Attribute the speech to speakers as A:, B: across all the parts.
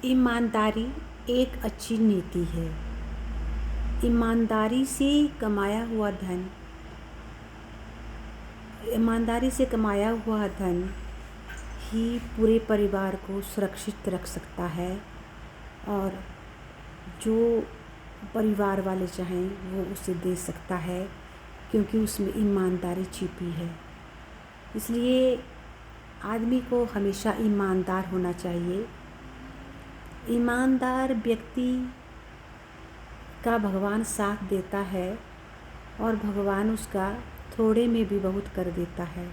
A: ईमानदारी एक अच्छी नीति है। ईमानदारी से कमाया हुआ धन ही पूरे परिवार को सुरक्षित रख सकता है और जो परिवार वाले चाहें वो उसे दे सकता है, क्योंकि उसमें ईमानदारी छिपी है। इसलिए आदमी को हमेशा ईमानदार होना चाहिए। ईमानदार व्यक्ति का भगवान साथ देता है और भगवान उसका थोड़े में भी बहुत कर देता है।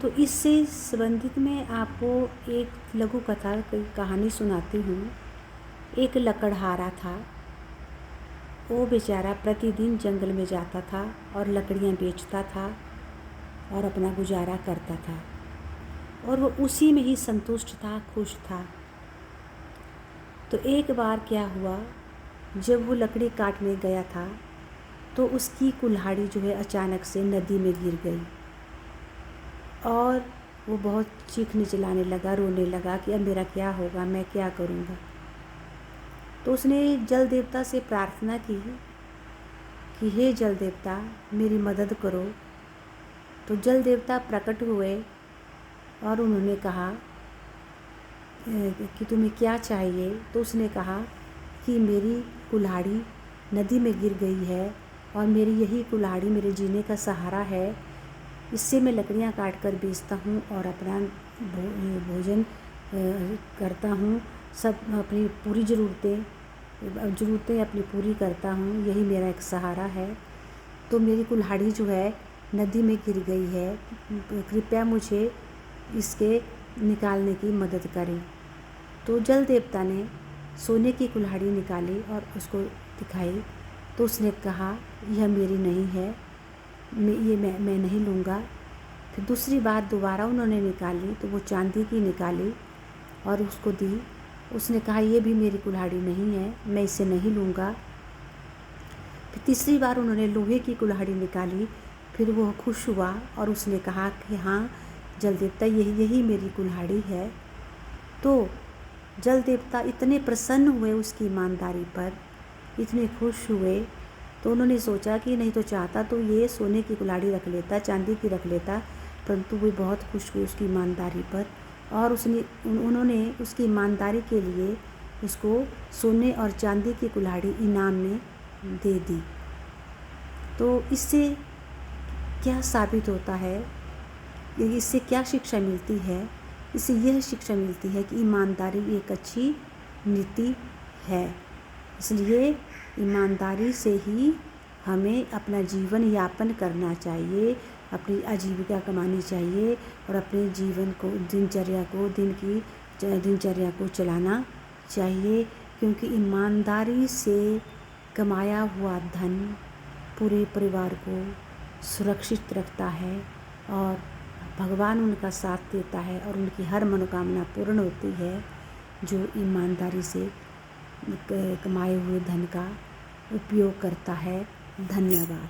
A: तो इससे संबंधित मैं आपको एक लघु कथा की कहानी सुनाती हूँ। एक लकड़हारा था। वो बेचारा प्रतिदिन जंगल में जाता था और लकड़ियाँ बेचता था और अपना गुजारा करता था, और वो उसी में ही संतुष्ट था, खुश था। तो एक बार क्या हुआ, जब वो लकड़ी काटने गया था तो उसकी कुल्हाड़ी जो है अचानक से नदी में गिर गई और वो बहुत चीखने चिल्लाने लगा, रोने लगा कि अब मेरा क्या होगा, मैं क्या करूँगा। तो उसने जल देवता से प्रार्थना की कि हे जल देवता, मेरी मदद करो। तो जल देवता प्रकट हुए और उन्होंने कहा कि तुम्हें क्या चाहिए। तो उसने कहा कि मेरी कुल्हाड़ी नदी में गिर गई है और मेरी यही कुल्हाड़ी मेरे जीने का सहारा है। इससे मैं लकड़ियाँ काट कर बेचता हूँ और अपना भोजन करता हूँ, सब अपनी पूरी ज़रूरतें अपनी पूरी करता हूँ, यही मेरा एक सहारा है। तो मेरी कुल्हाड़ी जो है नदी में गिर गई है, कृपया मुझे इसके निकालने की मदद करें। तो जल देवता ने सोने की कुल्हाड़ी निकाली और उसको दिखाई। तो उसने कहा यह मेरी नहीं है, मैं नहीं लूँगा। फिर दूसरी बार दोबारा उन्होंने निकाली तो वो चांदी की निकाली और उसको दी। उसने कहा ये भी मेरी कुल्हाड़ी नहीं है, मैं इसे नहीं लूँगा। फिर तीसरी बार उन्होंने लोहे की कुल्हाड़ी निकाली। फिर वो खुश हुआ और उसने कहा कि हाँ जल देवता, यही मेरी कुल्हाड़ी है। तो जल देवता इतने प्रसन्न हुए उसकी ईमानदारी पर, इतने खुश हुए। तो उन्होंने सोचा कि नहीं तो चाहता तो ये सोने की कुल्हाड़ी रख लेता, चांदी की रख लेता, परंतु वो बहुत खुश हुए उसकी ईमानदारी पर और उन्होंने उसकी ईमानदारी के लिए उसको सोने और चांदी की कुल्हाड़ी इनाम में दे दी। तो इससे क्या साबित होता है, इससे क्या शिक्षा मिलती है? इससे यह शिक्षा मिलती है कि ईमानदारी एक अच्छी नीति है। इसलिए ईमानदारी से ही हमें अपना जीवन यापन करना चाहिए, अपनी आजीविका कमानी चाहिए और अपने जीवन को, दिनचर्या को चलाना चाहिए, क्योंकि ईमानदारी से कमाया हुआ धन पूरे परिवार को सुरक्षित रखता है और भगवान उनका साथ देता है और उनकी हर मनोकामना पूर्ण होती है, जो ईमानदारी से कमाए हुए धन का उपयोग करता है। धन्यवाद।